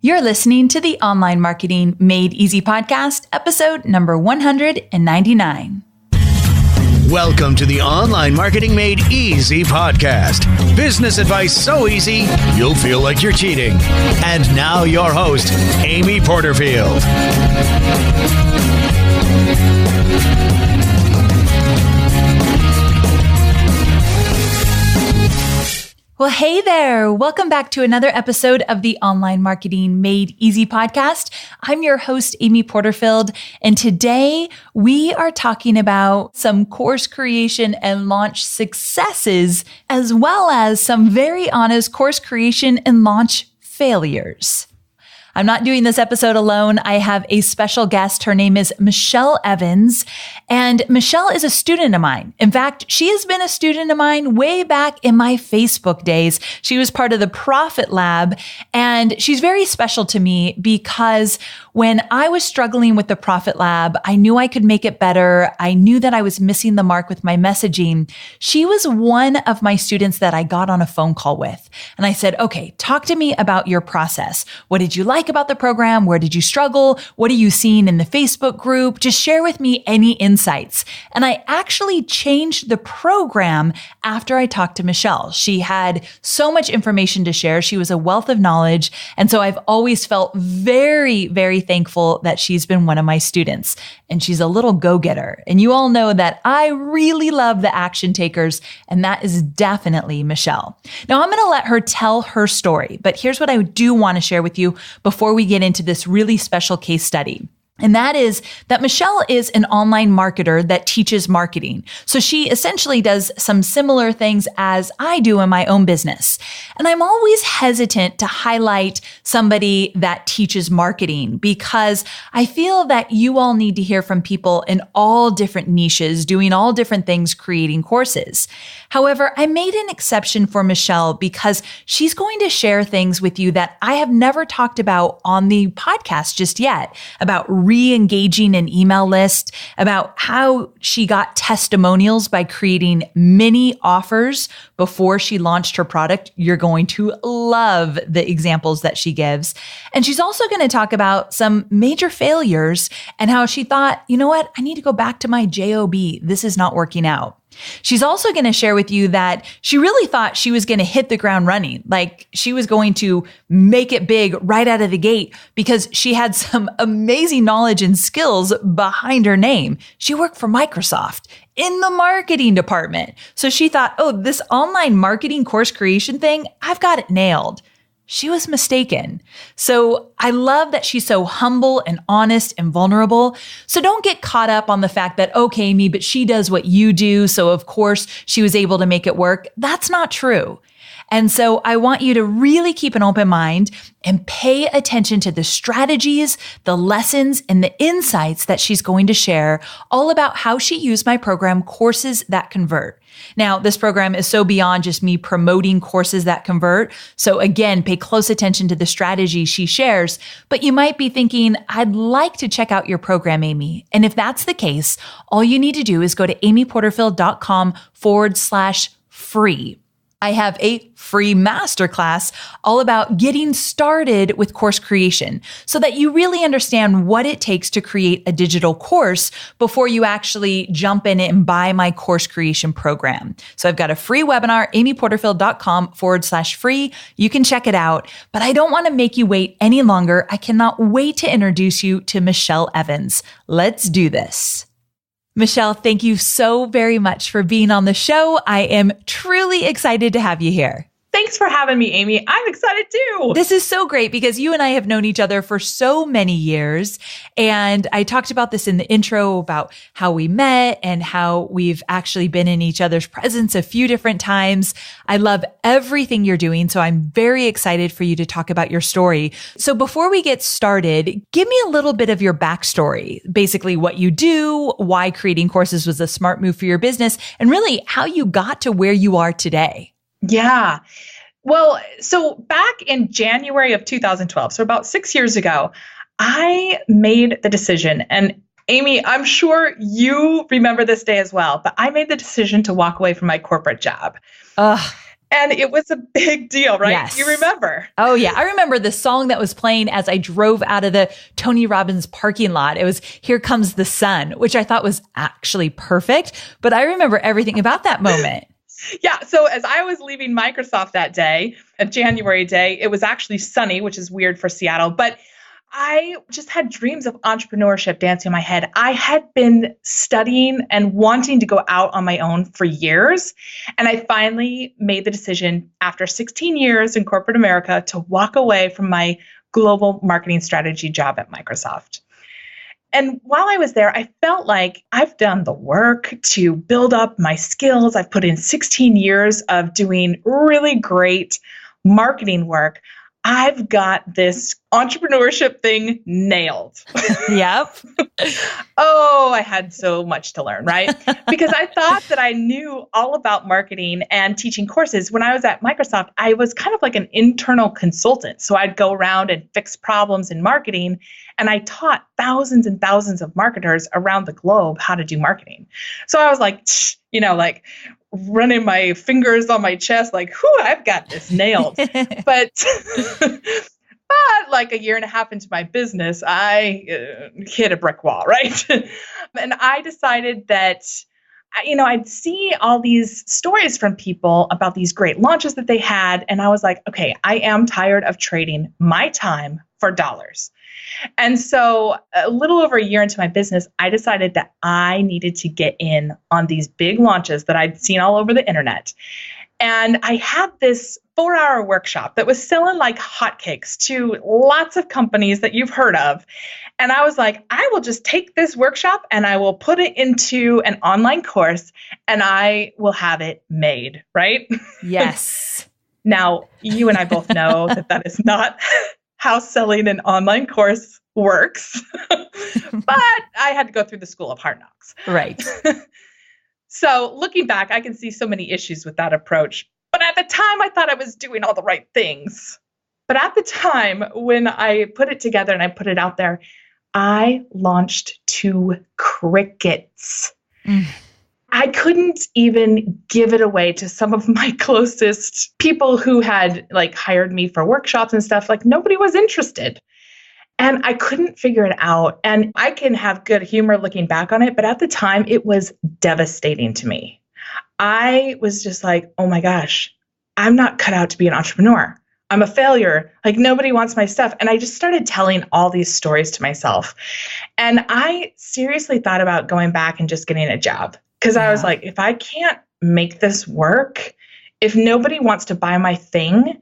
You're listening to the Online Marketing Made Easy podcast, episode number 199. Welcome to the Online Marketing Made Easy podcast. Business advice so easy, you'll feel like you're cheating. And now your host, Amy Porterfield. Well, hey there. Welcome back to another episode of the Online Marketing Made Easy podcast. I'm your host, Amy Porterfield, and today we are talking about some course creation and launch successes, as well as some very honest course creation and launch failures. I'm not doing this episode alone. I have a special guest. Her name is Michelle Evans, and Michelle is a student of mine. In fact, she has been a student of mine way back in my Facebook days. She was part of the Profit Lab, and she's very special to me because when I was struggling with the Profit Lab, I knew I could make it better. I knew that I was missing the mark with my messaging. She was one of my students that I got on a phone call with. And I said, okay, talk to me about your process. What did you like about the program? Where did you struggle? What are you seeing in the Facebook group? Just share with me any insights. And I actually changed the program after I talked to Michelle. She had so much information to share. She was a wealth of knowledge. And so I've always felt very, very thankful that she's been one of my students. And she's a little go-getter. And you all know that I really love the action takers. And that is definitely Michelle. Now I'm going to let her tell her story. But here's what I do want to share with you before we get into this really special case study. And that is that Michelle is an online marketer that teaches marketing. So she essentially does some similar things as I do in my own business. And I'm always hesitant to highlight somebody that teaches marketing because I feel that you all need to hear from people in all different niches, doing all different things, creating courses. However, I made an exception for Michelle because she's going to share things with you that I have never talked about on the podcast just yet, about re-engaging an email list, about how she got testimonials by creating mini offers before she launched her product. You're going to love the examples that she gives. And she's also going to talk about some major failures and how she thought, you know what? I need to go back to my job. This is not working out. She's also going to share with you that she really thought she was going to hit the ground running, like she was going to make it big right out of the gate because she had some amazing knowledge and skills behind her name. She worked for Microsoft in the marketing department. So she thought, oh, this online marketing course creation thing, I've got it nailed. She was mistaken. So I love that she's so humble and honest and vulnerable. So don't get caught up on the fact that, okay, Amy, but she does what you do. So of course she was able to make it work. That's not true. And so I want you to really keep an open mind and pay attention to the strategies, the lessons, and the insights that she's going to share all about how she used my program, Courses That Convert. Now, this program is so beyond just me promoting courses that convert. So again, pay close attention to the strategy she shares, but you might be thinking, I'd like to check out your program, Amy. And if that's the case, all you need to do is go to amyporterfield.com/free. I have a free masterclass all about getting started with course creation so that you really understand what it takes to create a digital course before you actually jump in and buy my course creation program. So I've got a free webinar, amyporterfield.com/free. You can check it out, but I don't want to make you wait any longer. I cannot wait to introduce you to Michelle Evans. Let's do this. Michelle, thank you so very much for being on the show. I am truly excited to have you here. Thanks for having me, Amy. I'm excited too. This is so great because you and I have known each other for so many years. And I talked about this in the intro about how we met and how we've actually been in each other's presence a few different times. I love everything you're doing. So I'm very excited for you to talk about your story. So before we get started, give me a little bit of your backstory, basically what you do, why creating courses was a smart move for your business, and really how you got to where you are today. Yeah. Well, so back in January of 2012, so about 6 years ago, I made the decision, and Amy, I'm sure you remember this day as well, but I made the decision to walk away from my corporate job. And it was a big deal, right? Yes. You remember? Oh, yeah. I remember the song that was playing as I drove out of the Tony Robbins parking lot. It was Here Comes the Sun, which I thought was actually perfect. But I remember everything about that moment. Yeah. So as I was leaving Microsoft that day, a January day, it was actually sunny, which is weird for Seattle. But I just had dreams of entrepreneurship dancing in my head. I had been studying and wanting to go out on my own for years. And I finally made the decision after 16 years in corporate America to walk away from my global marketing strategy job at Microsoft. And while I was there, I felt like I've done the work to build up my skills. I've put in 16 years of doing really great marketing work. I've got this entrepreneurship thing nailed. Yep. Oh, I had so much to learn, right? Because I thought that I knew all about marketing and teaching courses. When I was at Microsoft, I was kind of like an internal consultant. So I'd go around and fix problems in marketing. And I taught thousands and thousands of marketers around the globe how to do marketing. So I was like, like running my fingers on my chest, like, whew, I've got this nailed. But like a year and a half into my business, I hit a brick wall, right? And I decided that, I'd see all these stories from people about these great launches that they had. And I was like, okay, I am tired of trading my time for dollars. And so a little over a year into my business, I decided that I needed to get in on these big launches that I'd seen all over the internet. And I had this 4-hour workshop that was selling like hotcakes to lots of companies that you've heard of. And I was like, I will just take this workshop and I will put it into an online course and I will have it made, right? Yes. Now, you and I both know that is not how selling an online course works. But I had to go through the school of hard knocks. Right. So looking back, I can see so many issues with that approach. But at the time, I thought I was doing all the right things. But at the time, when I put it together and I put it out there, I launched to crickets. I couldn't even give it away to some of my closest people who had hired me for workshops and stuff. Nobody was interested. And I couldn't figure it out. And I can have good humor looking back on it, but at the time it was devastating to me. I was just like, oh my gosh, I'm not cut out to be an entrepreneur. I'm a failure. Nobody wants my stuff. And I just started telling all these stories to myself. And I seriously thought about going back and just getting a job. Because I was like, if I can't make this work, if nobody wants to buy my thing,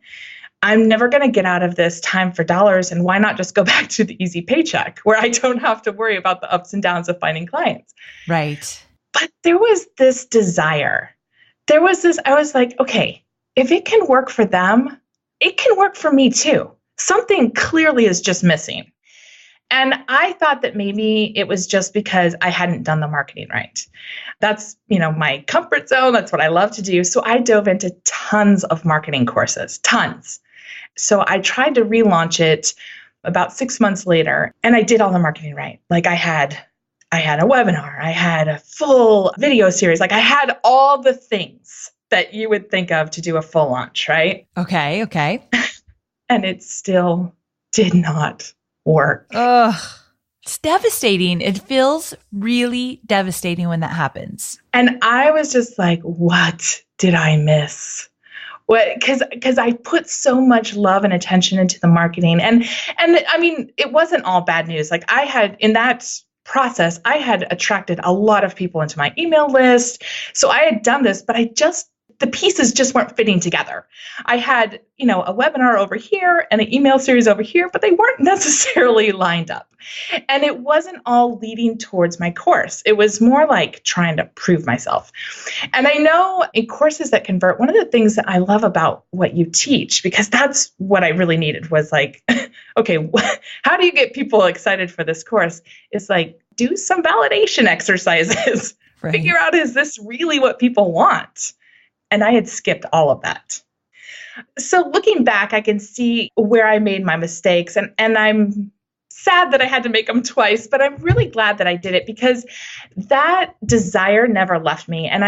I'm never going to get out of this time for dollars. And why not just go back to the easy paycheck where I don't have to worry about the ups and downs of finding clients? Right. But there was this desire. I was like, okay, if it can work for them, it can work for me too. Something clearly is just missing. And I thought that maybe it was just because I hadn't done the marketing right. That's, my comfort zone. That's what I love to do. So I dove into tons of marketing courses, tons. So I tried to relaunch it about 6 months later, and I did all the marketing right. I had a webinar, I had a full video series, I had all the things that you would think of to do a full launch, right? Okay. And it still did not work. Ugh. It's devastating. It feels really devastating when that happens. And I was just like, what did I miss? Because I put so much love and attention into the marketing. And I mean, it wasn't all bad news. I had, in that process, I had attracted a lot of people into my email list. So I had done this, but the pieces just weren't fitting together. I had, a webinar over here and an email series over here, but they weren't necessarily lined up. And it wasn't all leading towards my course. It was more like trying to prove myself. And I know in courses that convert, one of the things that I love about what you teach, because that's what I really needed, was okay, how do you get people excited for this course? It's do some validation exercises. Right. Figure out, is this really what people want? And I had skipped all of that. So looking back, I can see where I made my mistakes. And I'm sad that I had to make them twice, but I'm really glad that I did it because that desire never left me. And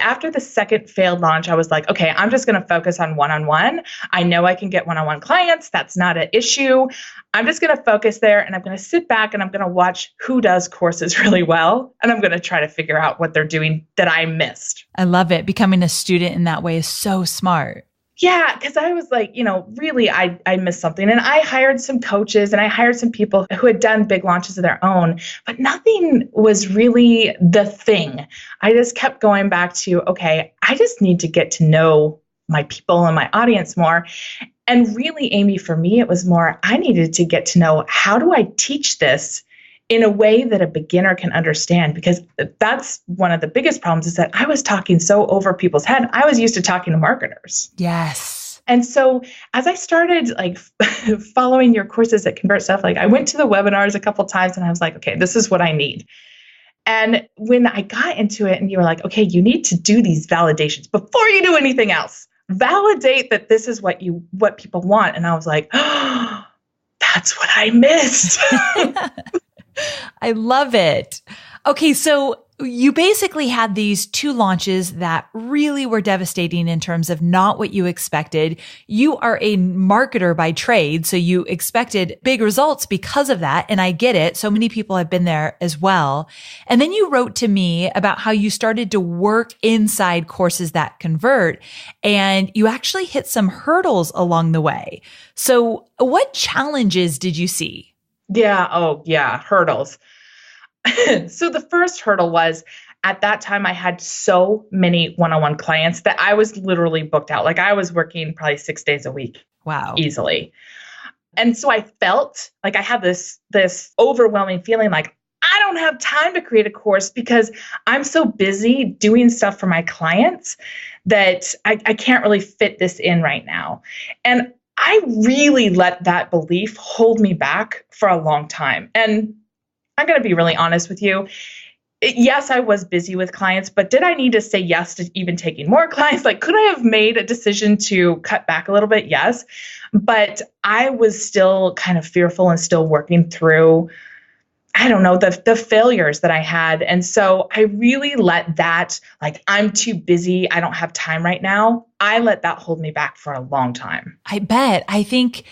after the second failed launch, I was like, okay, I'm just going to focus on one-on-one. I know I can get one-on-one clients. That's not an issue. I'm just going to focus there and I'm going to sit back and I'm going to watch who does courses really well. And I'm going to try to figure out what they're doing that I missed. I love it. Becoming a student in that way is so smart. Yeah, because I was like, really, I missed something. And I hired some coaches and I hired some people who had done big launches of their own, but nothing was really the thing. I just kept going back to, okay, I just need to get to know my people and my audience more. And really, Amy, for me, it was more, I needed to get to know, how do I teach this in a way that a beginner can understand? Because that's one of the biggest problems, is that I was talking so over people's head. I was used to talking to marketers. Yes. And so as I started following your courses at Convert stuff, I went to the webinars a couple of times and I was like, okay, this is what I need. And when I got into it and you were like, okay, you need to do these validations before you do anything else. Validate that this is what people want. And I was like, oh, that's what I missed. I love it. Okay, so you basically had these 2 launches that really were devastating in terms of not what you expected. You are a marketer by trade, so you expected big results because of that. And I get it. So many people have been there as well. And then you wrote to me about how you started to work inside courses that convert, and you actually hit some hurdles along the way. So what challenges did you see? Yeah. Oh, yeah. Hurdles. So the first hurdle was, at that time, I had so many one-on-one clients that I was literally booked out. I was working probably 6 days a week. Wow. Easily. And so I felt like I had this overwhelming feeling like I don't have time to create a course because I'm so busy doing stuff for my clients that I can't really fit this in right now. And I really let that belief hold me back for a long time. And I'm going to be really honest with you. Yes, I was busy with clients, but did I need to say yes to even taking more clients? Could I have made a decision to cut back a little bit? Yes. But I was still kind of fearful and still working through, I don't know, the failures that I had. And so I really let that, I'm too busy, I don't have time right now. I let that hold me back for a long time. I bet. I think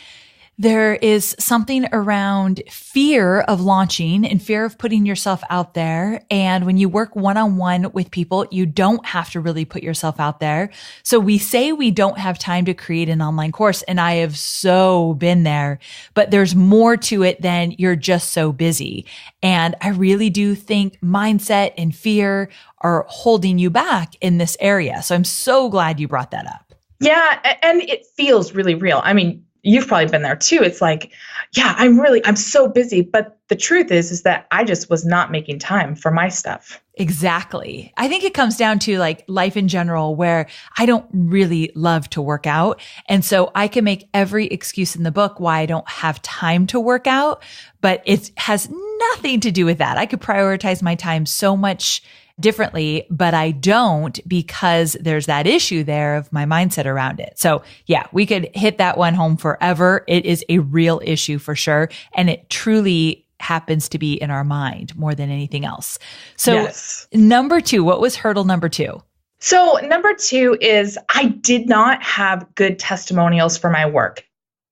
there is something around fear of launching and fear of putting yourself out there. And when you work one-on-one with people, you don't have to really put yourself out there. So we say we don't have time to create an online course. And I have so been there, but there's more to it than you're just so busy. And I really do think mindset and fear are holding you back in this area. So I'm so glad you brought that up. Yeah. And it feels really real. I mean, you've probably been there too. It's like, yeah, I'm so busy. But the truth is that I just was not making time for my stuff. Exactly. I think it comes down to life in general, where I don't really love to work out. And so I can make every excuse in the book why I don't have time to work out, but it has nothing to do with that. I could prioritize my time so much differently, but I don't, because there's that issue there of my mindset around it. So yeah, we could hit that one home forever. It is a real issue for sure. And it truly happens to be in our mind more than anything else. So yes. Number 2, what was hurdle number 2? So number 2 is I did not have good testimonials for my work.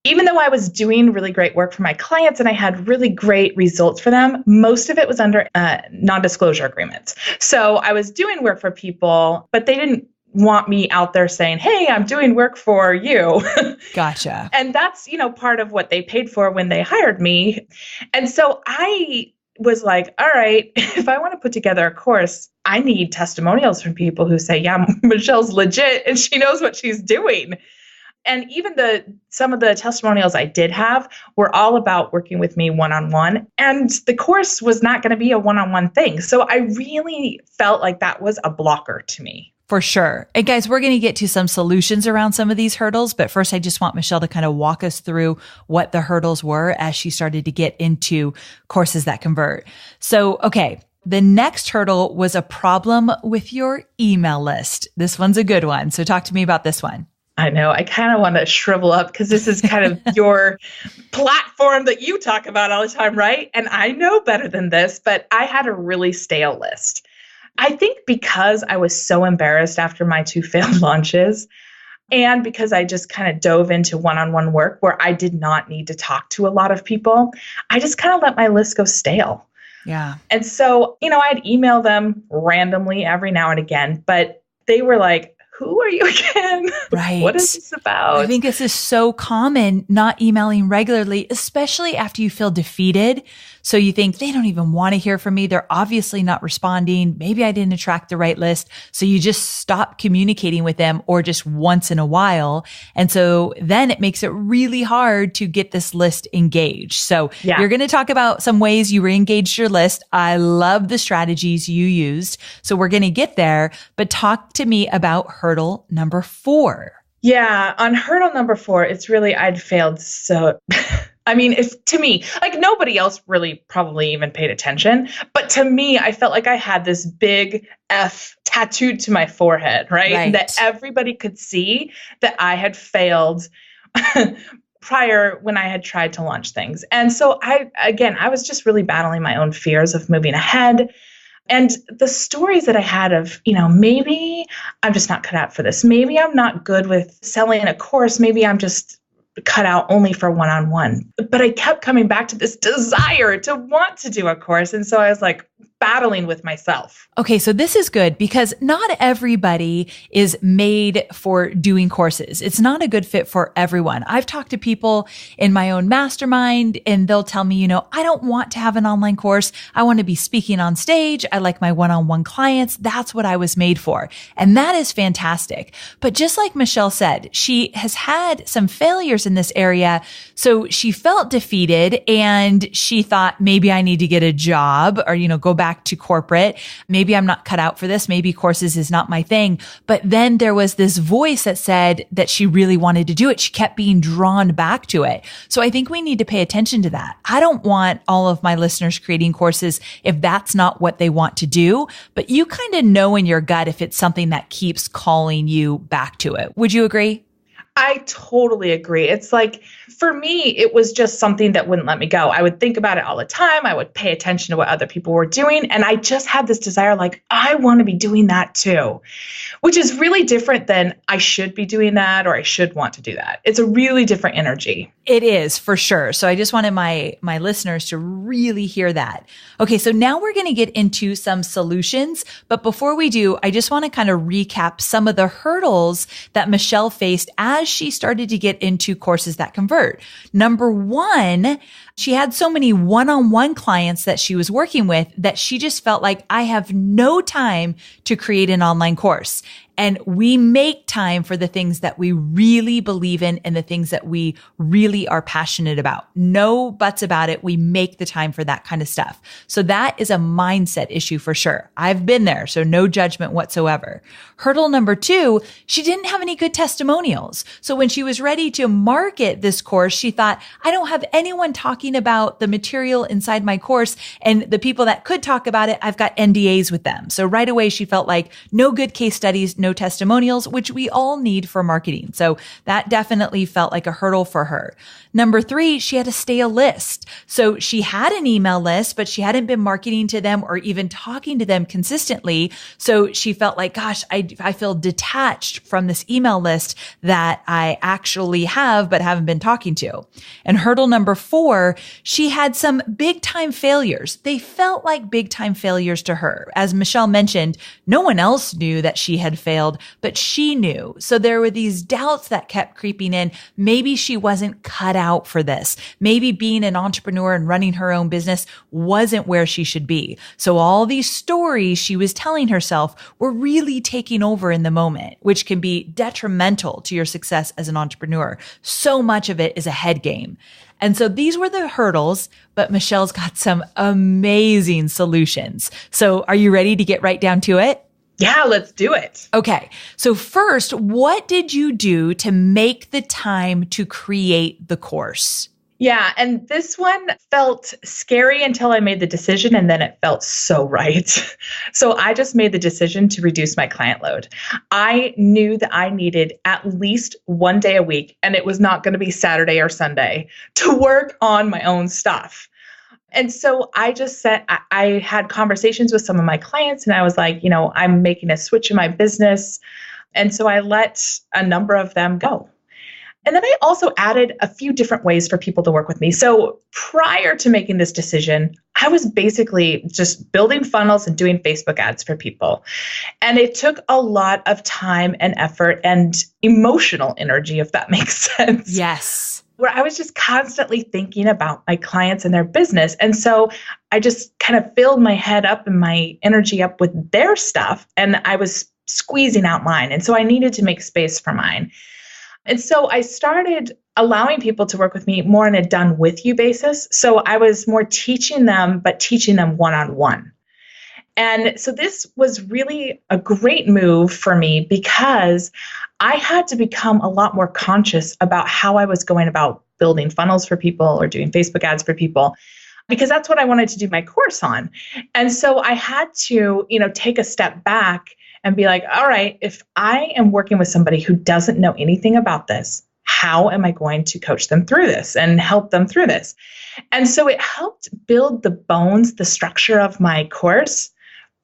Even though I was doing really great work for my clients and I had really great results for them, most of it was under non-disclosure agreements. So I was doing work for people, but they didn't want me out there saying, hey, I'm doing work for you. Gotcha. And that's, part of what they paid for when they hired me. And so I was like, all right, if I want to put together a course, I need testimonials from people who say, yeah, Michelle's legit and she knows what she's doing. And even some of the testimonials I did have were all about working with me one-on-one. And the course was not going to be a one-on-one thing. So I really felt like that was a blocker to me. For sure. And guys, we're going to get to some solutions around some of these hurdles. But first, I just want Michelle to kind of walk us through what the hurdles were as she started to get into courses that convert. So, okay. The next hurdle was a problem with your email list. This one's a good one. So talk to me about this one. I know. I kind of want to shrivel up because this is kind of your platform that you talk about all the time, right? And I know better than this, but I had a really stale list. I think because I was so embarrassed after my 2 failed launches, and because I just kind of dove into one-on-one work where I did not need to talk to a lot of people, I just kind of let my list go stale. Yeah. And so, I'd email them randomly every now and again, but they were like, who are you again? Right. What is this about? I think this is so common, not emailing regularly, especially after you feel defeated. So you think they don't even want to hear from me. They're obviously not responding. Maybe I didn't attract the right list. So you just stop communicating with them or just once in a while. And so then it makes it really hard to get this list engaged. So you're going to talk about some ways you re-engaged your list. I love the strategies you used. So we're going to get there, but talk to me about hurdle number 4. Yeah. On hurdle number 4, it's really, I'd failed so... I mean, if to me, like nobody else really probably even paid attention, but to me, I felt like I had this big F tattooed to my forehead, right? That everybody could see that I had failed prior when I had tried to launch things. And so I was just really battling my own fears of moving ahead. And the stories that I had of, maybe I'm just not cut out for this. Maybe I'm not good with selling a course. Maybe I'm just cut out only for one-on-one. But I kept coming back to this desire to want to do a course. And so I was like battling with myself. Okay, so this is good because not everybody is made for doing courses. It's not a good fit for everyone. I've talked to people in my own mastermind and they'll tell me, I don't want to have an online course. I want to be speaking on stage. I like my one-on-one clients. That's what I was made for. And that is fantastic. But just like Michelle said, she has had some failures in this area. So she felt defeated and she thought, maybe I need to get a job or, go back to corporate. Maybe I'm not cut out for this. Maybe courses is not my thing. But then there was this voice that said that she really wanted to do it. She kept being drawn back to it. So I think we need to pay attention to that. I don't want all of my listeners creating courses if that's not what they want to do, but you kind of know in your gut if it's something that keeps calling you back to it. Would you agree? I totally agree. It's like, for me, it was just something that wouldn't let me go. I would think about it all the time. I would pay attention to what other people were doing. And I just had this desire, like, I want to be doing that too, which is really different than I should be doing that or I should want to do that. It's a really different energy. It is for sure. So I just wanted my listeners to really hear that. Okay. So now we're going to get into some solutions. But before we do, I just want to kind of recap some of the hurdles that Michelle faced as she started to get into courses that convert. Number 1, she had so many one-on-one clients that she was working with that she just felt like, I have no time to create an online course. And we make time for the things that we really believe in and the things that we really are passionate about. No buts about it. We make the time for that kind of stuff. So that is a mindset issue for sure. I've been there, so no judgment whatsoever. Hurdle number 2, she didn't have any good testimonials. So when she was ready to market this course, she thought, I don't have anyone talking about the material inside my course, and the people that could talk about it, I've got NDAs with them. So right away, she felt like no good case studies, no testimonials, which we all need for marketing. So that definitely felt like a hurdle for her. Number 3, she had a stale list. So she had an email list, but she hadn't been marketing to them or even talking to them consistently. So she felt like, gosh, I feel detached from this email list that I actually have, but haven't been talking to. And hurdle number 4, she had some big time failures. They felt like big time failures to her. As Michelle mentioned, no one else knew that she had failed, but she knew. So there were these doubts that kept creeping in. Maybe she wasn't cut out for this. Maybe being an entrepreneur and running her own business wasn't where she should be. So all these stories she was telling herself were really taking over in the moment, which can be detrimental to your success as an entrepreneur. So much of it is a head game. And so these were the hurdles, but Michelle's got some amazing solutions. So are you ready to get right down to it? Yeah, let's do it. Okay. So first, what did you do to make the time to create the course? Yeah. And this one felt scary until I made the decision, and then it felt so right. So I just made the decision to reduce my client load. I knew that I needed at least one day a week, and it was not going to be Saturday or Sunday, to work on my own stuff. And so I just said, I had conversations with some of my clients, and I was like, I'm making a switch in my business. And so I let a number of them go. And then I also added a few different ways for people to work with me. So prior to making this decision, I was basically just building funnels and doing Facebook ads for people. And it took a lot of time and effort and emotional energy, if that makes sense. Yes. Where I was just constantly thinking about my clients and their business. And so I just kind of filled my head up and my energy up with their stuff, and I was squeezing out mine. And so I needed to make space for mine. And so I started allowing people to work with me more on a done with you basis. So I was more teaching them, but teaching them one-on-one. And so this was really a great move for me because I had to become a lot more conscious about how I was going about building funnels for people or doing Facebook ads for people, because that's what I wanted to do my course on. And so I had to, take a step back and be like, all right, if I am working with somebody who doesn't know anything about this, how am I going to coach them through this and help them through this? And so it helped build the bones, the structure of my course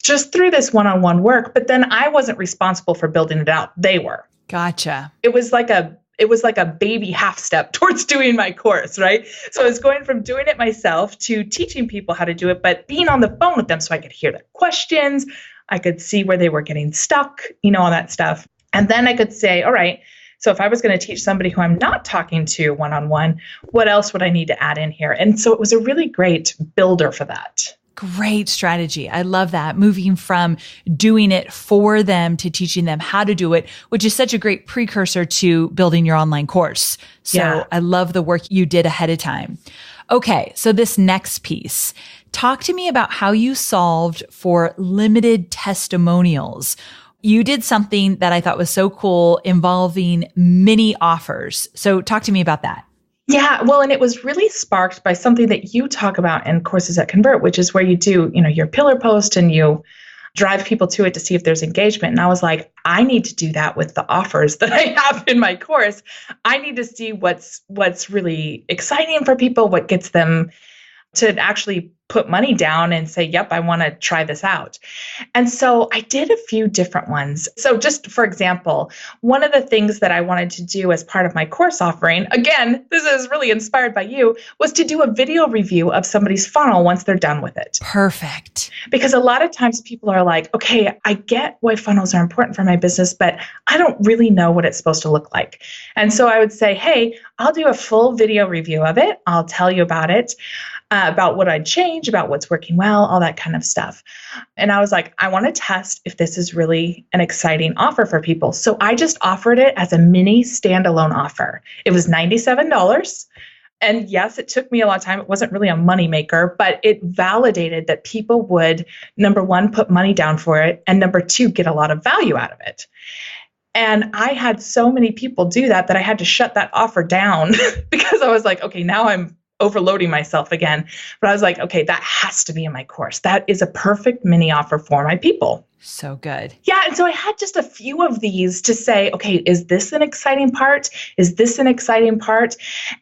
just through this one-on-one work. But then I wasn't responsible for building it out. They were. Gotcha. It was like a baby half step towards doing my course, right? So I was going from doing it myself to teaching people how to do it, but being on the phone with them so I could hear their questions. I could see where they were getting stuck, all that stuff. And then I could say, all right, so if I was going to teach somebody who I'm not talking to one-on-one, what else would I need to add in here? And so it was a really great builder for that. Great strategy. I love that. Moving from doing it for them to teaching them how to do it, which is such a great precursor to building your online course. So yeah. I love the work you did ahead of time. Okay. So this next piece, talk to me about how you solved for limited testimonials. You did something that I thought was so cool involving mini offers. So talk to me about that. Yeah, well, and it was really sparked by something that you talk about in Courses That Convert, which is where you do, your pillar post and you drive people to it to see if there's engagement. And I was like, I need to do that with the offers that I have in my course. I need to see what's really exciting for people, what gets them to actually put money down and say, yep, I want to try this out. And so I did a few different ones. So just for example, one of the things that I wanted to do as part of my course offering, again, this is really inspired by you, was to do a video review of somebody's funnel once they're done with it. Perfect. Because a lot of times people are like, okay, I get why funnels are important for my business, but I don't really know what it's supposed to look like. And so I would say, hey, I'll do a full video review of it. I'll tell you about it. About what I'd change, about what's working well, all that kind of stuff. And I was like, I want to test if this is really an exciting offer for people. So I just offered it as a mini standalone offer. It was $97. And yes, it took me a lot of time. It wasn't really a moneymaker, but it validated that people would, number one, put money down for it, and number two, get a lot of value out of it. And I had so many people do that I had to shut that offer down because I was like, okay, now I'm overloading myself again. But I was like, okay, that has to be in my course. That is a perfect mini offer for my people. So good. Yeah. And so I had just a few of these to say, okay, is this an exciting part? Is this an exciting part?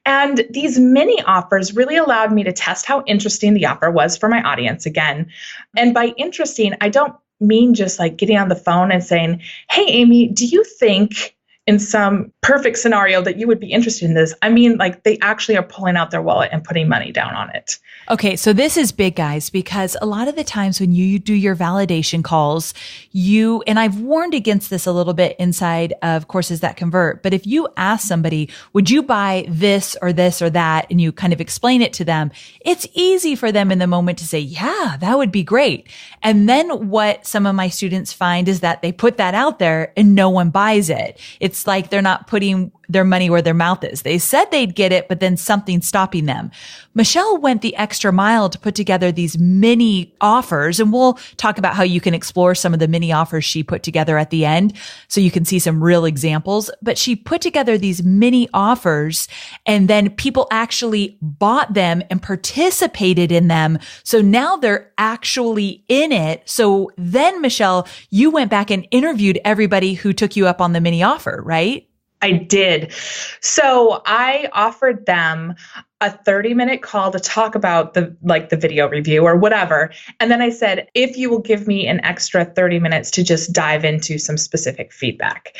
And these mini offers really allowed me to test how interesting the offer was for my audience again. And by interesting, I don't mean just like getting on the phone and saying, hey, Amy, do you think in some perfect scenario that you would be interested in this? I mean, like they actually are pulling out their wallet and putting money down on it. Okay. So this is big, guys, because a lot of the times when you do your validation calls, and I've warned against this a little bit inside of Courses That Convert, but if you ask somebody, would you buy this or this or that? And you kind of explain it to them, it's easy for them in the moment to say, yeah, that would be great. And then what some of my students find is that they put that out there and no one buys it. It's like they're not putting their money where their mouth is. They said they'd get it, but then something's stopping them. Michelle went the extra mile to put together these mini offers, and we'll talk about how you can explore some of the mini offers she put together at the end so you can see some real examples. But she put together these mini offers, and then people actually bought them and participated in them. So now they're actually in it. So then, Michelle, you went back and interviewed everybody who took you up on the mini offer, right? I did. So I offered them a 30-minute call to talk about the video review or whatever. And then I said, if you will give me an extra 30 minutes to just dive into some specific feedback.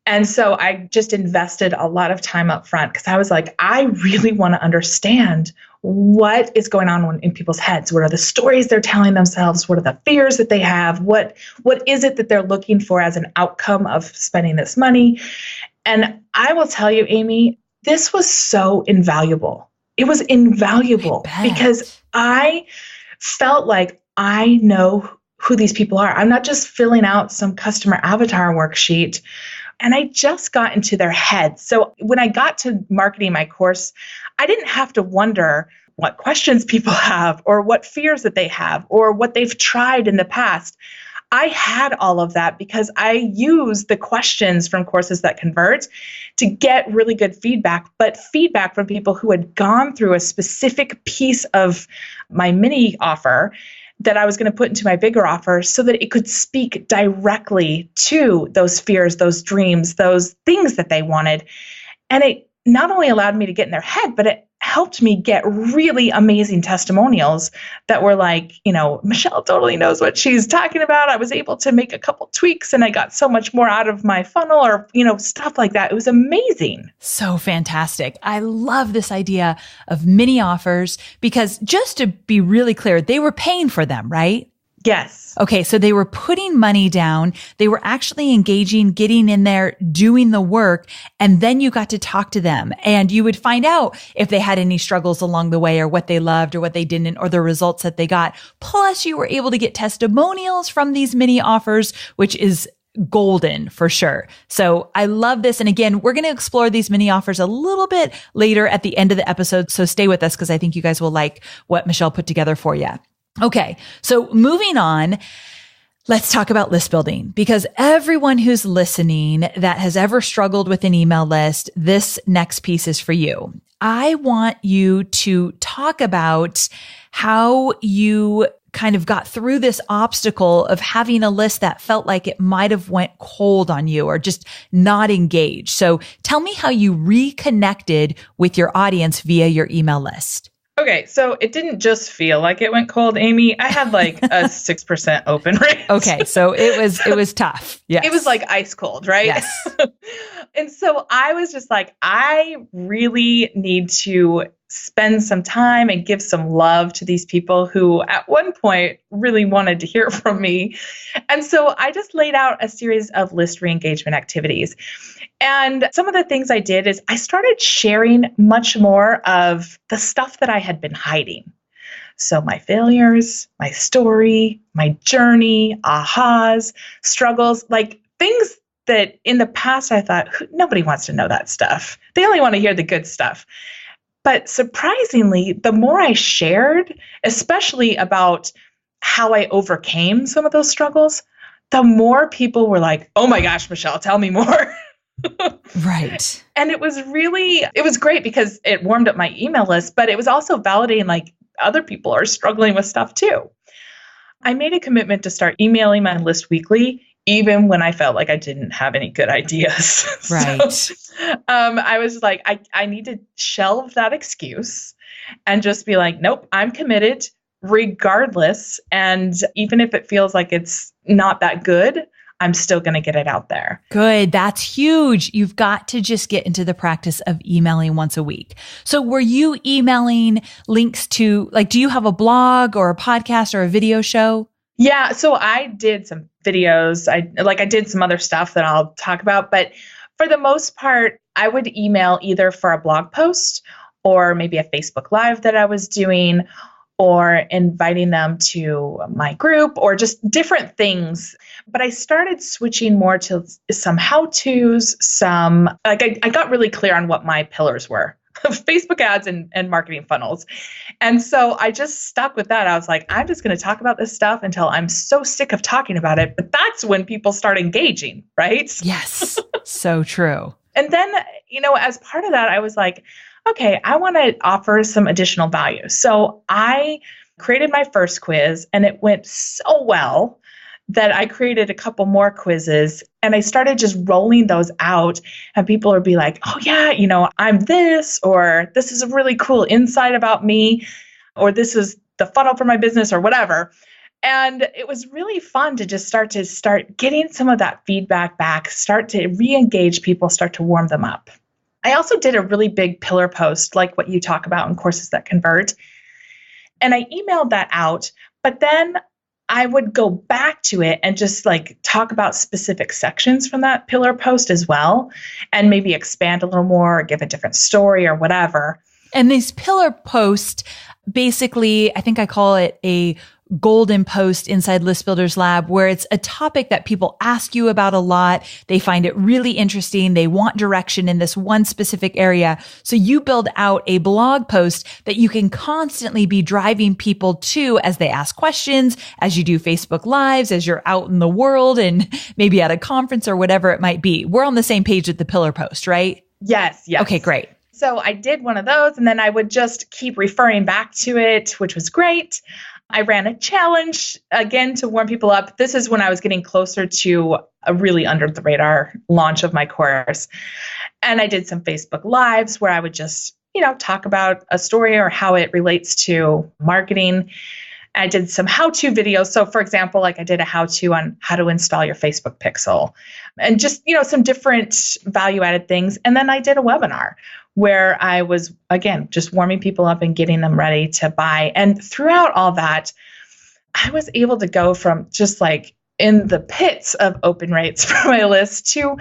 And so I just invested a lot of time up front because I was like, I really want to understand what is going on in people's heads. What are the stories they're telling themselves? What are the fears that they have? What is it that they're looking for as an outcome of spending this money? And I will tell you, Amy, this was so invaluable. It was invaluable because I felt like I know who these people are. I'm not just filling out some customer avatar worksheet. And I just got into their heads. So when I got to marketing my course, I didn't have to wonder what questions people have or what fears that they have or what they've tried in the past. I had all of that because I use the questions from Courses That Convert to get really good feedback, but feedback from people who had gone through a specific piece of my mini offer that I was going to put into my bigger offer so that it could speak directly to those fears, those dreams, those things that they wanted. And it not only allowed me to get in their head, but it helped me get really amazing testimonials that were like, Michelle totally knows what she's talking about. I was able to make a couple tweaks and I got so much more out of my funnel or, stuff like that. It was amazing. So fantastic. I love this idea of mini offers because just to be really clear, they were paying for them, right? Yes. Okay. So they were putting money down. They were actually engaging, getting in there, doing the work. And then you got to talk to them and you would find out if they had any struggles along the way or what they loved or what they didn't or the results that they got. Plus you were able to get testimonials from these mini offers, which is golden for sure. So I love this. And again, we're going to explore these mini offers a little bit later at the end of the episode. So stay with us because I think you guys will like what Michelle put together for you. Okay. So moving on, let's talk about list building because everyone who's listening that has ever struggled with an email list, this next piece is for you. I want you to talk about how you kind of got through this obstacle of having a list that felt like it might have went cold on you or just not engaged. So tell me how you reconnected with your audience via your email list. Okay, so it didn't just feel like it went cold, Amy. I had like a 6% open rate. Okay, so it was tough. Yes. It was like ice cold, right? Yes. And so I was just like, I really need to spend some time and give some love to these people who at one point really wanted to hear from me. And so I just laid out a series of list re-engagement activities. And some of the things I did is I started sharing much more of the stuff that I had been hiding. So my failures, my story, my journey, ahas, struggles, like things that in the past I thought, nobody wants to know that stuff. They only want to hear the good stuff. But surprisingly, the more I shared, especially about how I overcame some of those struggles, the more people were like, oh my gosh, Michelle, tell me more. Right. And it was great because it warmed up my email list, but it was also validating like other people are struggling with stuff too. I made a commitment to start emailing my list weekly, even when I felt like I didn't have any good ideas. Right. So, I was like, I need to shelve that excuse and just be like, nope, I'm committed regardless. And even if it feels like it's not that good, I'm still going to get it out there. Good. That's huge. You've got to just get into the practice of emailing once a week. So were you emailing links to, like, do you have a blog or a podcast or a video show? Yeah. So I did some videos. I did some other stuff that I'll talk about, but for the most part, I would email either for a blog post or maybe a Facebook Live that I was doing, or inviting them to my group or just different things. But I started switching more to some how-tos, I got really clear on what my pillars were. Facebook ads and marketing funnels. And so I just stuck with that. I was like, I'm just going to talk about this stuff until I'm so sick of talking about it. But that's when people start engaging, right? Yes. So true. And then, as part of that, I was like, okay, I want to offer some additional value. So I created my first quiz and it went so well that I created a couple more quizzes and I started just rolling those out, and people would be like, oh yeah, I'm this, or this is a really cool insight about me, or this is the funnel for my business or whatever. And it was really fun to just start getting some of that feedback back, start to re-engage people, start to warm them up. I also did a really big pillar post like what you talk about in Courses That Convert. And I emailed that out, but then I would go back to it and just talk about specific sections from that pillar post as well, and maybe expand a little more or give a different story or whatever. And these pillar posts, basically, I think I call it a golden post inside List Builders Lab, where it's a topic that people ask you about a lot. They find it really interesting. They want direction in this one specific area. So you build out a blog post that you can constantly be driving people to as they ask questions, as you do Facebook Lives, as you're out in the world and maybe at a conference or whatever it might be. We're on the same page with the pillar post, right? Yes. Okay, great. So I did one of those, and then I would just keep referring back to it, which was great. I ran a challenge, again, to warm people up. This is when I was getting closer to a really under the radar launch of my course. And I did some Facebook Lives where I would just, talk about a story or how it relates to marketing. I did some how-to videos. So for example, I did a how-to on how to install your Facebook pixel and just, some different value-added things. And then I did a webinar where I was, again, just warming people up and getting them ready to buy. And throughout all that, I was able to go from just in the pits of open rates for my list to,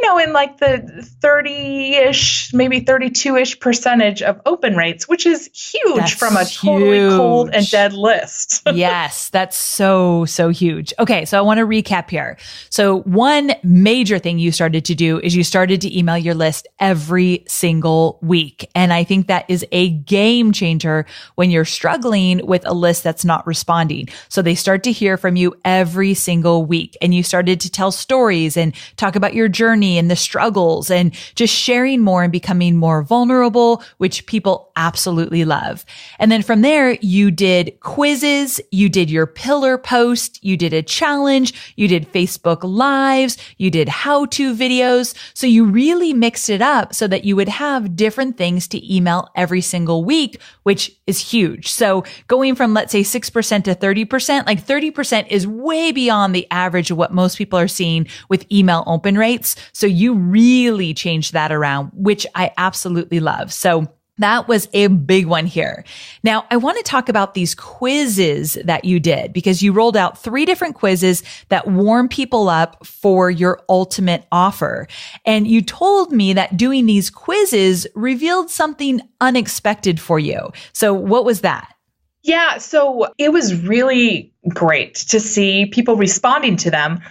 in the 30-ish, maybe 32-ish percentage of open rates, which is huge. That's from a totally cold and dead list. Yes, that's so huge. Okay, so I want to recap here. So one major thing you started to do is you started to email your list every single week. And I think that is a game changer when you're struggling with a list that's not responding. So they start to hear from you every single week, and you started to tell stories and talk about your journey and the struggles and just sharing more and becoming more vulnerable, which people absolutely love. And then from there, you did quizzes, you did your pillar post, you did a challenge, you did Facebook Lives, you did how-to videos. So you really mixed it up so that you would have different things to email every single week, which is huge. So going from, let's say, 6% to 30%, 30% is way beyond the average of what most people are seeing with email open rates. So you really changed that around, which I absolutely love. So that was a big one here. Now, I want to talk about these quizzes that you did, because you rolled out 3 different quizzes that warm people up for your ultimate offer. And you told me that doing these quizzes revealed something unexpected for you. So what was that? Yeah, so it was really great to see people responding to them.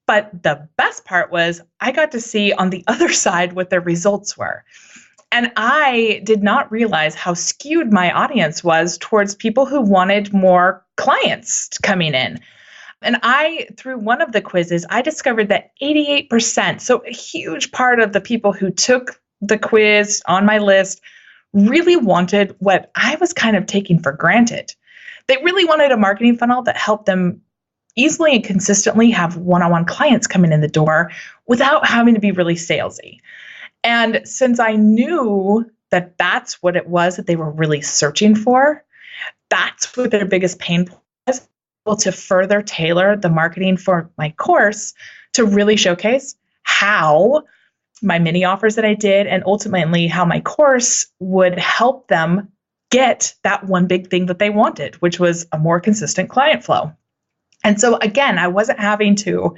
But the best part was I got to see on the other side what their results were. And I did not realize how skewed my audience was towards people who wanted more clients coming in. And through one of the quizzes, I discovered that 88%, so a huge part of the people who took the quiz on my list, really wanted what I was kind of taking for granted. They really wanted a marketing funnel that helped them easily and consistently have one-on-one clients coming in the door without having to be really salesy. And since I knew that that's what it was that they were really searching for, that's what their biggest pain point was, able to further tailor the marketing for my course to really showcase how my mini offers that I did and ultimately how my course would help them get that one big thing that they wanted, which was a more consistent client flow. And so again, I wasn't having to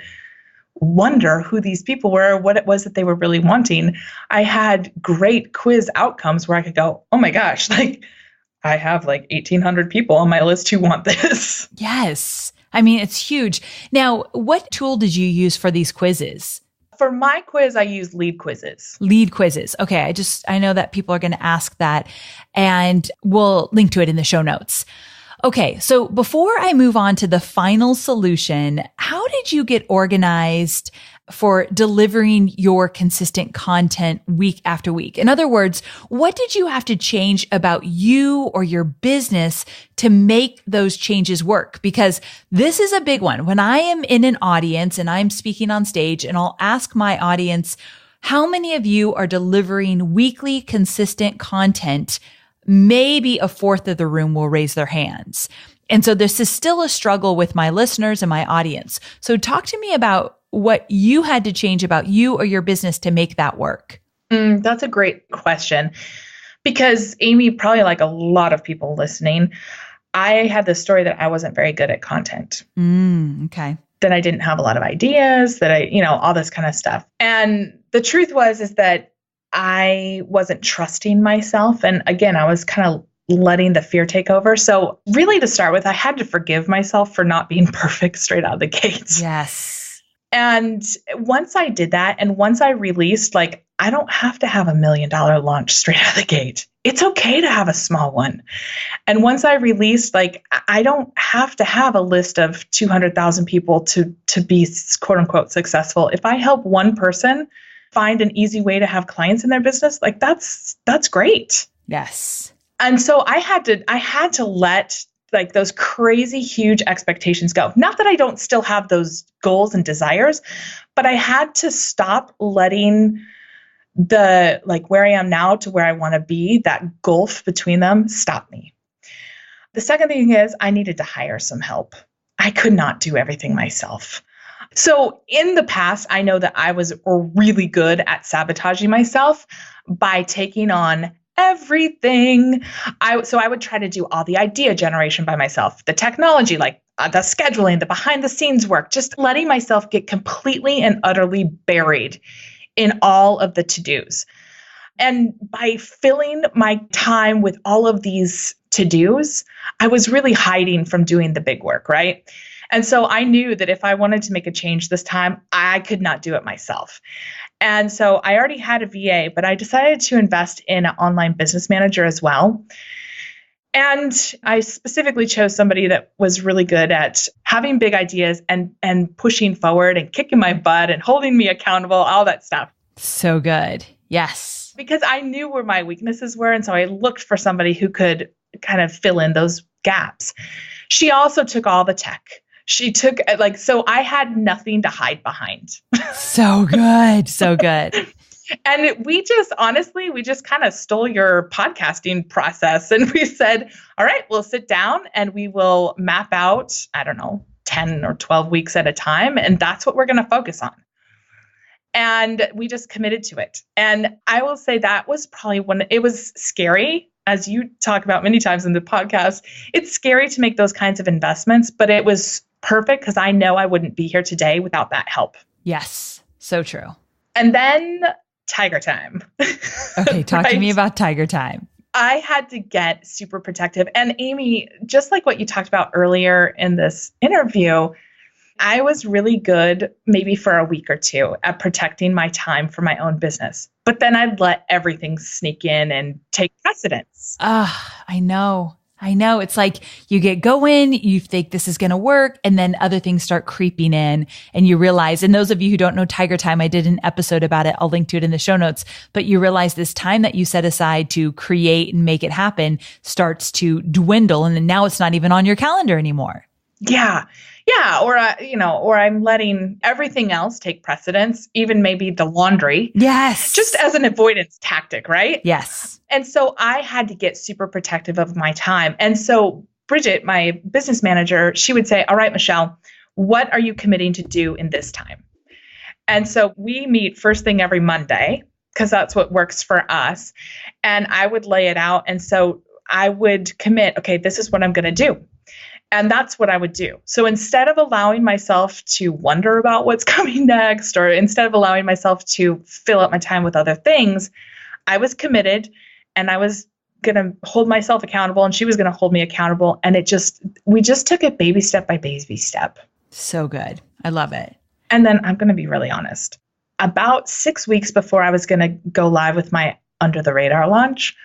wonder who these people were, what it was that they were really wanting. I had great quiz outcomes where I could go, oh my gosh, I have like 1,800 people on my list who want this. Yes. I mean, it's huge. Now, what tool did you use for these quizzes? For my quiz, I use lead quizzes. Lead quizzes. Okay. I know that people are going to ask that, and we'll link to it in the show notes. Okay. So before I move on to the final solution, how did you get organized for delivering your consistent content week after week? In other words, what did you have to change about you or your business to make those changes work? Because this is a big one. When I am in an audience and I'm speaking on stage, and I'll ask my audience, how many of you are delivering weekly consistent content? Maybe a fourth of the room will raise their hands. And so this is still a struggle with my listeners and my audience. So talk to me about what you had to change about you or your business to make that work. That's a great question. Because Amy, probably like a lot of people listening, I had this story that I wasn't very good at content. Okay. That I didn't have a lot of ideas, that all this kind of stuff. And the truth is that I wasn't trusting myself. And again, I was kind of letting the fear take over. So really, to start with, I had to forgive myself for not being perfect straight out of the gates. Yes. And once I did that, and once I released, like, I don't have to have $1 million launch straight out of the gate. It's okay to have a small one. And once I released, like, I don't have to have a list of 200,000 people to be quote unquote successful. If I help one person find an easy way to have clients in their business, like, that's great. Yes. And so I had to let like those crazy huge expectations go. Not that I don't still have those goals and desires, but I had to stop letting the, like, where I am now to where I want to be, that gulf between them, stop me. The second thing is I needed to hire some help. I could not do everything myself. So in the past, I know that I was really good at sabotaging myself by taking on everything. So I would try to do all the idea generation by myself, the technology, like the scheduling, the behind the scenes work, just letting myself get completely and utterly buried in all of the to-dos. And by filling my time with all of these to-dos, I was really hiding from doing the big work, right? And so I knew that if I wanted to make a change this time, I could not do it myself. And so I already had a VA, but I decided to invest in an online business manager as well. And I specifically chose somebody that was really good at having big ideas and pushing forward and kicking my butt and holding me accountable, all that stuff. So good. Yes. Because I knew where my weaknesses were. And so I looked for somebody who could kind of fill in those gaps. She also took all the tech. She took so I had nothing to hide behind. So good. So good. And we just kind of stole your podcasting process. And we said, all right, we'll sit down and we will map out, 10 or 12 weeks at a time. And that's what we're going to focus on. And we just committed to it. And I will say that was probably it was scary. As you talk about many times in the podcast, it's scary to make those kinds of investments, but it was perfect because I know I wouldn't be here today without that help. Yes, so true. And then Tiger Time. Okay, talk to me about Tiger Time. I had to get super protective. And Amy, just like what you talked about earlier in this interview, I was really good maybe for a week or two at protecting my time for my own business. But then I'd let everything sneak in and take precedence. I know. It's like you get going, you think this is going to work, and then other things start creeping in and you realize, and those of you who don't know Tiger Time, I did an episode about it. I'll link to it in the show notes, but you realize this time that you set aside to create and make it happen starts to dwindle. And then now it's not even on your calendar anymore. Yeah. Or I'm letting everything else take precedence, even maybe the laundry. Yes. Just as an avoidance tactic, right? Yes. And so I had to get super protective of my time. And so Bridget, my business manager, she would say, all right, Michelle, what are you committing to do in this time? And so we meet first thing every Monday because that's what works for us. And I would lay it out. And so I would commit, okay, this is what I'm going to do. And that's what I would do. So instead of allowing myself to wonder about what's coming next, or instead of allowing myself to fill up my time with other things, I was committed and I was going to hold myself accountable and she was going to hold me accountable. And we just took it baby step by baby step. So good. I love it. And then I'm going to be really honest. About 6 weeks before I was going to go live with my Under the Radar launch,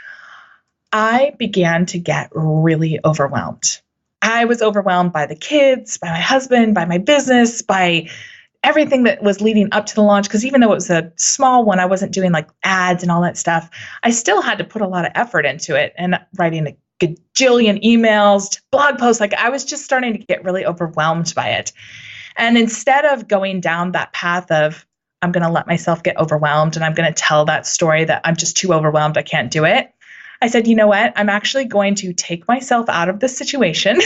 I began to get really overwhelmed. I was overwhelmed by the kids, by my husband, by my business, by everything that was leading up to the launch. Because even though it was a small one, I wasn't doing like ads and all that stuff. I still had to put a lot of effort into it and writing a gajillion emails, blog posts. Like I was just starting to get really overwhelmed by it. And instead of going down that path of, I'm going to let myself get overwhelmed and I'm going to tell that story that I'm just too overwhelmed, I can't do it, I said, you know what? I'm actually going to take myself out of this situation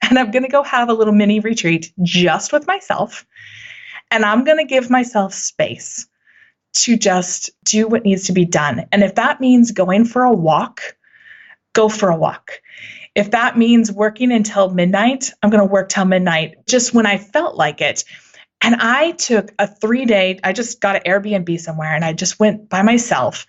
and I'm going to go have a little mini retreat just with myself. And I'm going to give myself space to just do what needs to be done. And if that means going for a walk, go for a walk. If that means working until midnight, I'm going to work till midnight just when I felt like it. And I took a 3-day, I just got an Airbnb somewhere and I just went by myself.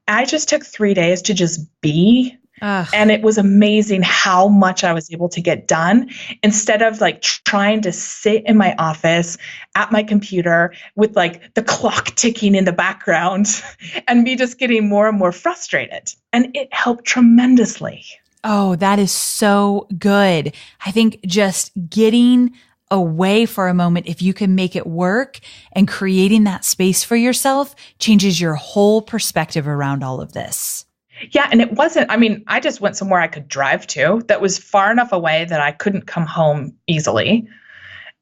I just took 3 days to just be. And it was amazing how much I was able to get done instead of like trying to sit in my office at my computer with like the clock ticking in the background and me just getting more and more frustrated. And it helped tremendously. Oh, that is so good. I think just getting away for a moment, if you can make it work and creating that space for yourself changes your whole perspective around all of this. Yeah. And it wasn't, I just went somewhere I could drive to that was far enough away that I couldn't come home easily.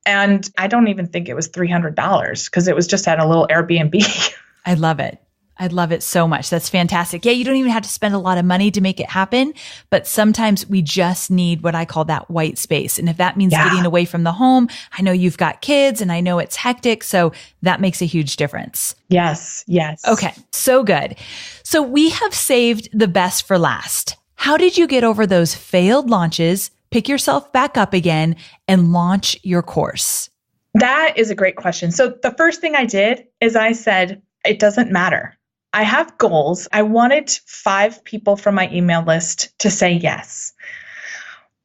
And I don't even think it was $300 because it was just at a little Airbnb. I love it. I love it so much. That's fantastic. Yeah, you don't even have to spend a lot of money to make it happen, but sometimes we just need what I call that white space. And if that means getting away from the home, I know you've got kids and I know it's hectic, so that makes a huge difference. Yes, yes. Okay, so good. So we have saved the best for last. How did you get over those failed launches, pick yourself back up again, and launch your course? That is a great question. So the first thing I did is I said, it doesn't matter. I have goals. I wanted 5 people from my email list to say yes.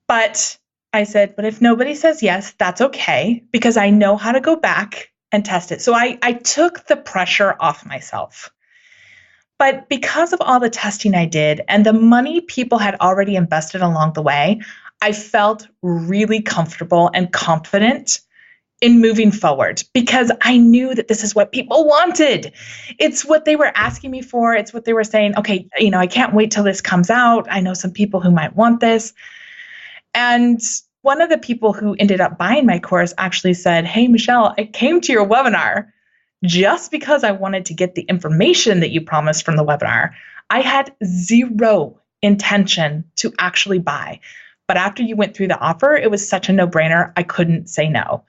But I said, but if nobody says yes, that's okay, because I know how to go back and test it. So I took the pressure off myself. But because of all the testing I did and the money people had already invested along the way, I felt really comfortable and confident in moving forward because I knew that this is what people wanted. It's what they were asking me for. It's what they were saying, okay, I can't wait till this comes out. I know some people who might want this. And one of the people who ended up buying my course actually said, hey, Michelle, I came to your webinar just because I wanted to get the information that you promised from the webinar. I had zero intention to actually buy. But after you went through the offer, it was such a no-brainer. I couldn't say no.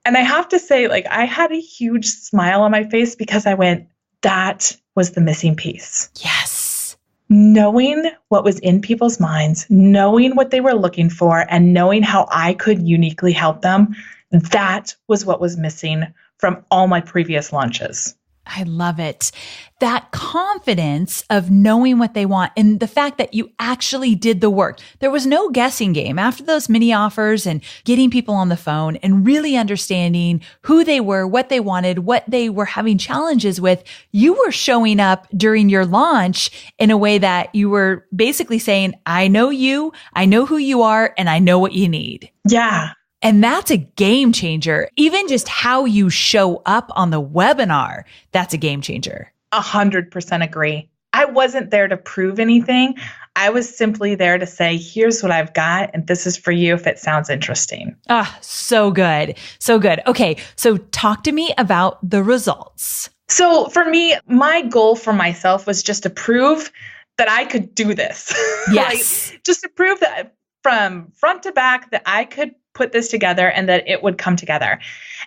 And I have to say, I had a huge smile on my face because I went, that was the missing piece. Yes. Knowing what was in people's minds, knowing what they were looking for, and knowing how I could uniquely help them, that was what was missing from all my previous launches. I love it. That confidence of knowing what they want and the fact that you actually did the work. There was no guessing game after those mini offers and getting people on the phone and really understanding who they were, what they wanted, what they were having challenges with. You were showing up during your launch in a way that you were basically saying, I know you, I know who you are, and I know what you need. Yeah. And that's a game changer. Even just how you show up on the webinar, that's a game changer. 100% agree. I wasn't there to prove anything. I was simply there to say, here's what I've got, and this is for you if it sounds interesting. So good. So good. Okay, so talk to me about the results. So for me, my goal for myself was just to prove that I could do this. Yes. Just to prove that from front to back that I could put this together and that it would come together.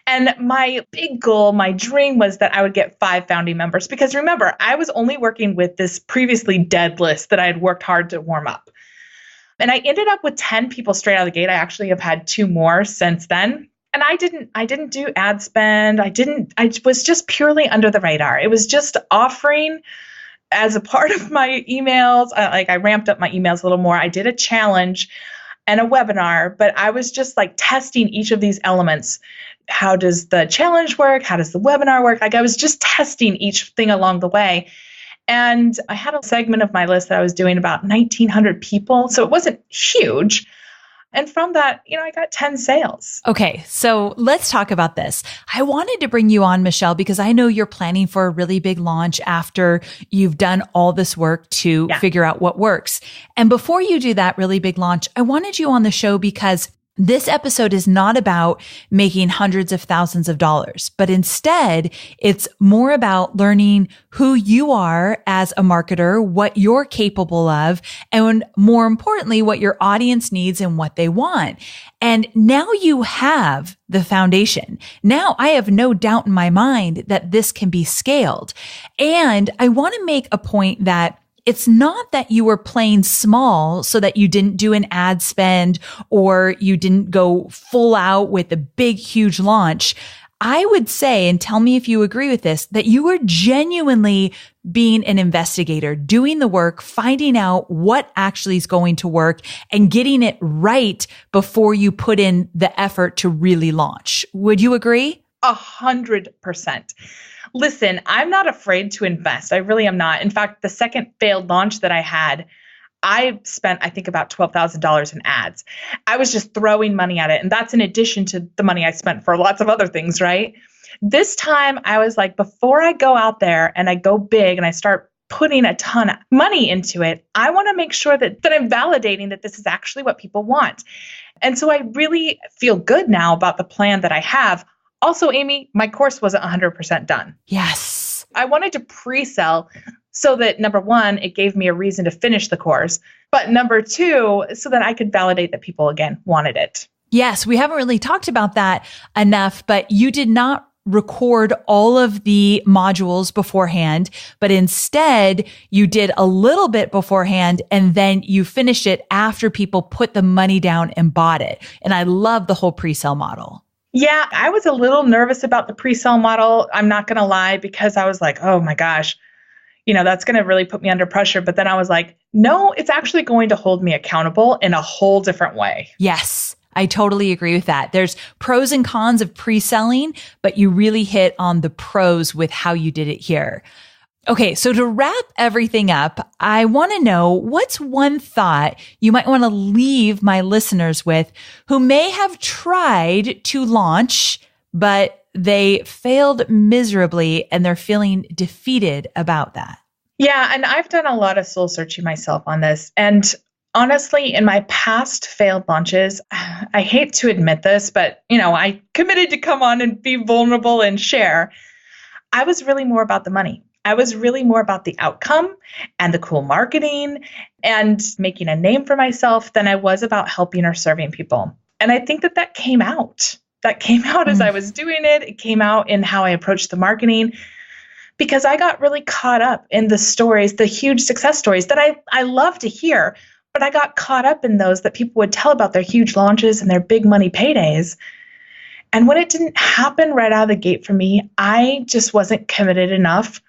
And my big goal, my dream was that I would get 5 founding members because remember, I was only working with this previously dead list that I had worked hard to warm up. And I ended up with 10 people straight out of the gate. I actually have had 2 more since then. And I didn't do ad spend. I was just purely under the radar. It was just offering as a part of my emails, I ramped up my emails a little more. I did a challenge and a webinar, but I was just like testing each of these elements. How does the challenge work? How does the webinar work? Like I was just testing each thing along the way. And I had a segment of my list that I was doing about 1,900 people. So it wasn't huge. And from that, I got 10 sales. Okay, so let's talk about this. I wanted to bring you on, Michelle, because I know you're planning for a really big launch after you've done all this work to figure out what works. And before you do that really big launch, I wanted you on the show because this episode is not about making hundreds of thousands of dollars, but instead it's more about learning who you are as a marketer, what you're capable of, and more importantly, what your audience needs and what they want. And now you have the foundation. Now I have no doubt in my mind that this can be scaled. And I want to make a point that it's not that you were playing small so that you didn't do an ad spend or you didn't go full out with a big, huge launch. I would say, and tell me if you agree with this, that you were genuinely being an investigator, doing the work, finding out what actually is going to work and getting it right before you put in the effort to really launch. Would you agree? 100%. Listen, I'm not afraid to invest. I really am not. In fact, the second failed launch that I had, I spent, I think, about $12,000 in ads. I was just throwing money at it. And that's in addition to the money I spent for lots of other things, right? This time I was like, before I go out there and I go big and I start putting a ton of money into it, I want to make sure that I'm validating that this is actually what people want. And so I really feel good now about the plan that I have. Also, Amy, my course wasn't 100% done. Yes. I wanted to pre-sell so that number one, it gave me a reason to finish the course. But number two, so that I could validate that people, again, wanted it. Yes, we haven't really talked about that enough, but you did not record all of the modules beforehand, but instead you did a little bit beforehand and then you finished it after people put the money down and bought it. And I love the whole pre-sale model. Yeah, I was a little nervous about the pre-sale model. I'm not going to lie, because I was like, oh my gosh, that's going to really put me under pressure. But then I was like, no, it's actually going to hold me accountable in a whole different way. Yes, I totally agree with that. There's pros and cons of pre-selling, but you really hit on the pros with how you did it here. Okay, so to wrap everything up, I want to know what's one thought you might want to leave my listeners with who may have tried to launch, but they failed miserably and they're feeling defeated about that. Yeah, and I've done a lot of soul searching myself on this. And honestly, in my past failed launches, I hate to admit this, but I committed to come on and be vulnerable and share. I was really more about the money. I was really more about the outcome and the cool marketing and making a name for myself than I was about helping or serving people. And I think that came out. That came out as I was doing it. It came out in how I approached the marketing, because I got really caught up in the stories, the huge success stories that I love to hear, but I got caught up in those that people would tell about their huge launches and their big money paydays. And when it didn't happen right out of the gate for me, I just wasn't committed enough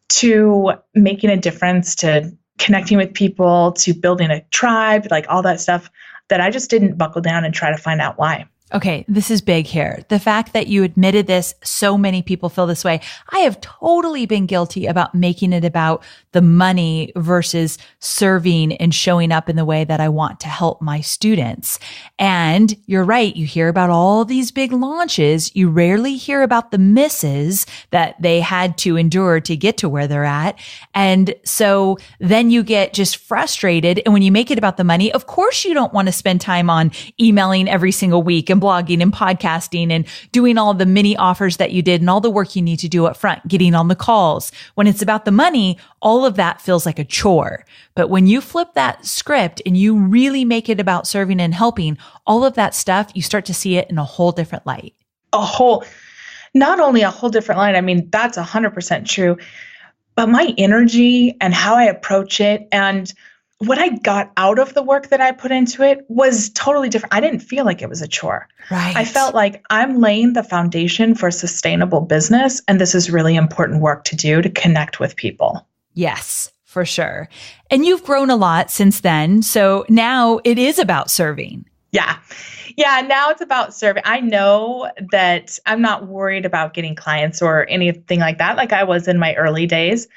to making a difference, to connecting with people, to building a tribe, like all that stuff, that I just didn't buckle down and try to find out why. Okay, this is big here. The fact that you admitted this, so many people feel this way. I have totally been guilty about making it about the money versus serving and showing up in the way that I want to help my students. And you're right. You hear about all these big launches. You rarely hear about the misses that they had to endure to get to where they're at. And so then you get just frustrated. And when you make it about the money, of course, you don't want to spend time on emailing every single week and blogging and podcasting and doing all the mini offers that you did and all the work you need to do up front, getting on the calls. When it's about the money, all of that feels like a chore. But when you flip that script and you really make it about serving and helping, all of that stuff, you start to see it in a whole different light. Not only a whole different light, I mean, that's 100% true, but my energy and how I approach it and what I got out of the work that I put into it was totally different. I didn't feel like it was a chore. Right. I felt like I'm laying the foundation for a sustainable business, and this is really important work to do to connect with people. Yes, for sure. And you've grown a lot since then. So now it is about serving. Yeah. Yeah. Now it's about serving. I know that I'm not worried about getting clients or anything like that, like I was in my early days.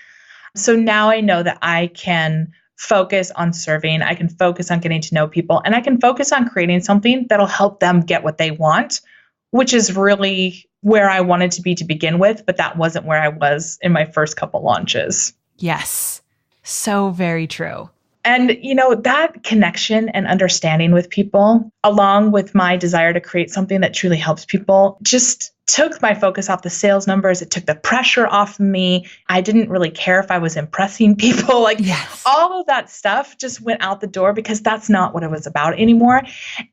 So now I know that I can focus on serving. I can focus on getting to know people, and I can focus on creating something that'll help them get what they want, which is really where I wanted to be to begin with. But that wasn't where I was in my first couple launches. Yes. So very true. And, that connection and understanding with people, along with my desire to create something that truly helps people, just took my focus off the sales numbers. It took the pressure off of me. I didn't really care if I was impressing people. All of that stuff just went out the door because that's not what it was about anymore.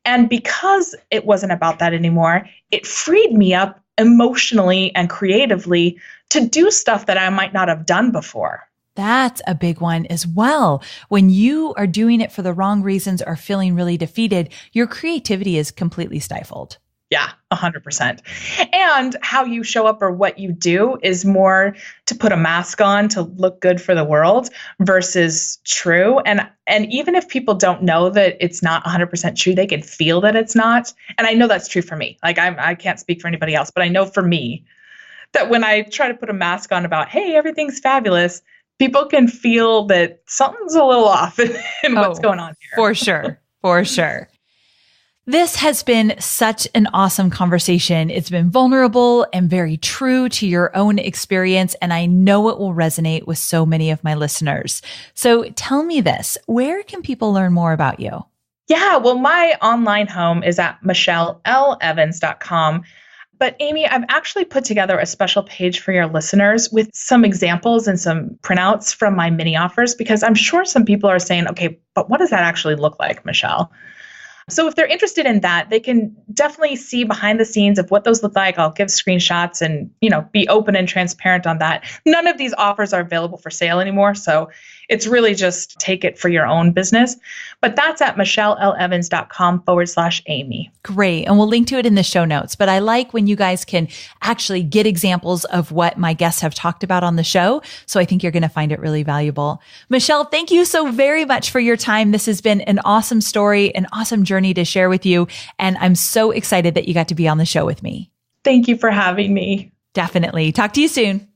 And because it wasn't about that anymore, it freed me up emotionally and creatively to do stuff that I might not have done before. That's a big one as well. When you are doing it for the wrong reasons or feeling really defeated, your creativity is completely stifled. Yeah, 100%. And how you show up or what you do is more to put a mask on to look good for the world versus true. And even if people don't know that it's not 100% true, they can feel that it's not. And I know that's true for me. I can't speak for anybody else, but I know for me that when I try to put a mask on about, hey, everything's fabulous, people can feel that something's a little off in what's going on here. For sure. For sure. This has been such an awesome conversation. It's been vulnerable and very true to your own experience, and I know it will resonate with so many of my listeners. So tell me this, where can people learn more about you? Yeah, well, my online home is at michellelevans.com. But Amy, I've actually put together a special page for your listeners with some examples and some printouts from my mini offers, because I'm sure some people are saying, okay, but what does that actually look like, Michelle? So if they're interested in that, they can definitely see behind the scenes of what those look like. I'll give screenshots and, be open and transparent on that. None of these offers are available for sale anymore. So it's really just take it for your own business. But that's at michellelevans.com/Amy. Great. And we'll link to it in the show notes. But I like when you guys can actually get examples of what my guests have talked about on the show. So I think you're going to find it really valuable. Michelle, thank you so very much for your time. This has been an awesome story, an awesome journey to share with you. And I'm so excited that you got to be on the show with me. Thank you for having me. Definitely. Talk to you soon.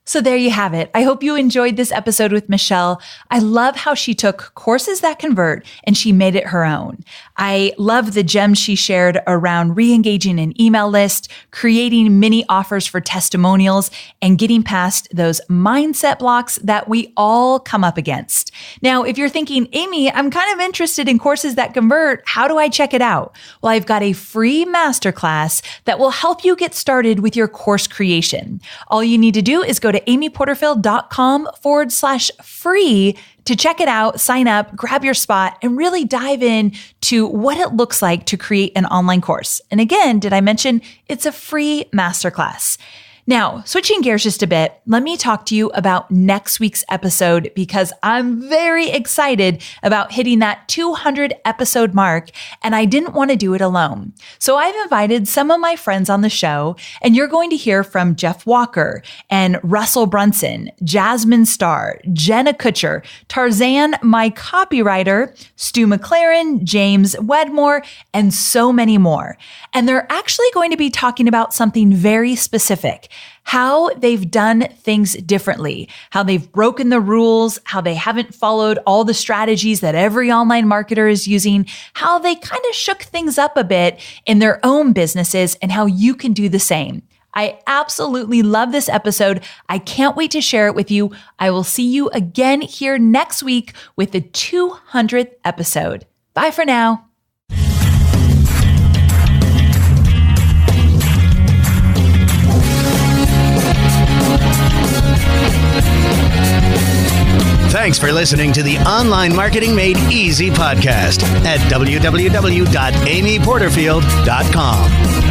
So there you have it. I hope you enjoyed this episode with Michelle. I love how she took courses that convert and she made it her own. I love the gems she shared around re-engaging an email list, creating mini offers for testimonials, and getting past those mindset blocks that we all come up against. Now, if you're thinking, Amy, I'm kind of interested in courses that convert, how do I check it out? Well, I've got a free masterclass that will help you get started with your course creation. All you need to do is go to amyporterfield.com/free to check it out, sign up, grab your spot, and really dive in to what it looks like to create an online course. And again, did I mention it's a free masterclass? Now, switching gears just a bit, let me talk to you about next week's episode because I'm very excited about hitting that 200 episode mark, and I didn't want to do it alone. So I've invited some of my friends on the show, and you're going to hear from Jeff Walker and Russell Brunson, Jasmine Starr, Jenna Kutcher, Tarzan, my copywriter, Stu McLaren, James Wedmore, and so many more. And they're actually going to be talking about something very specific. How they've done things differently, how they've broken the rules, how they haven't followed all the strategies that every online marketer is using, how they kind of shook things up a bit in their own businesses, and how you can do the same. I absolutely love this episode. I can't wait to share it with you. I will see you again here next week with the 200th episode. Bye for now. Thanks for listening to the Online Marketing Made Easy podcast at www.amyporterfield.com.